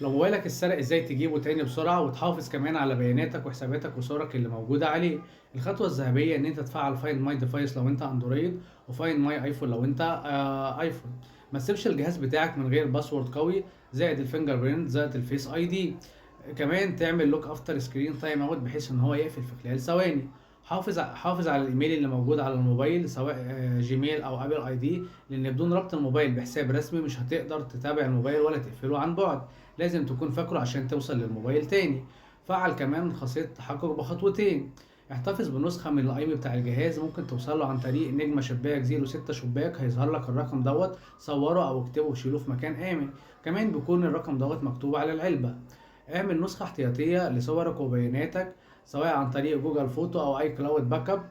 لو موبايلك اتسرق ازاي تجيبه تاني بسرعة وتحافظ كمان على بياناتك وحساباتك وصورك اللي موجودة عليه. الخطوة الذهبية ان انت تفعل فايند ماي ديفايس لو انت اندرويد، وفايند ماي ايفون لو انت ايفون. ما تسيبش الجهاز بتاعك من غير باسورد قوي، زائد الفينجر برينت زائد الفيس اي دي. كمان تعمل لوك افتر سكرين تايم اوت بحيث ان هو يقفل في خلال ثواني. حافظ على الايميل اللي موجود على الموبايل سواء جيميل او ابل اي دي، لان بدون ربط الموبايل بحساب رسمي مش هتقدر تتابع الموبايل ولا تقفله عن بعد. لازم تكون فاكره عشان توصل للموبايل تاني. فعل كمان خاصية التحقق بخطوتين. احتفظ بنسخة من الايمي بتاع الجهاز، ممكن توصل له عن طريق نجمة شباك 06 شباك، هيظهر لك الرقم دوت. صوره او اكتبه وشيله في مكان امن. كمان بيكون الرقم دوت مكتوب على العلبة. اعمل نسخة احتياطية لصورك وبياناتك سواء عن طريق جوجل فوتو او اي كلاود باك اب.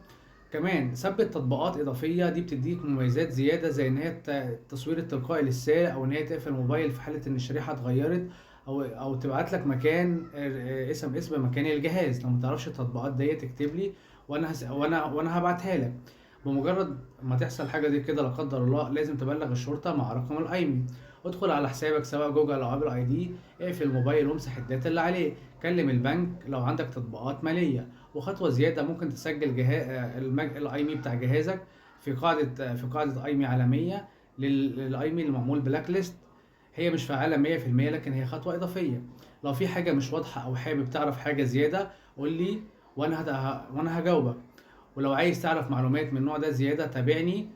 كمان ثبت تطبيقات اضافيه، دي بتديك مميزات زياده زي ان هي التصوير التلقائي للسارق، او ان هي تقفل الموبايل في حاله ان الشريحه اتغيرت، او تبعت لك مكان اس ام اس بمكان الجهاز. لو ما تعرفش التطبيقات ديت اكتب لي، وانا هبعتها لك. بمجرد ما تحصل حاجه دي كده لا قدر الله، لازم تبلغ الشرطه مع رقم الايمن. ادخل على حسابك سواء جوجل او ابل اي دي، اقفل الموبايل وامسح الداتا اللي عليه. كلم البنك لو عندك تطبيقات ماليه. وخطوة زيادة، ممكن تسجل الاي مي بتاع جهازك في قاعدة اي مي عالمية للاي مي اللي معمول بلاك ليست. هي مش فعالة 100%، لكن هي خطوة إضافية. لو في حاجة مش واضحة أو حابب تعرف حاجة زيادة قول لي، وأنا هجاوبك. ولو عايز تعرف معلومات من النوع ده زيادة تابعني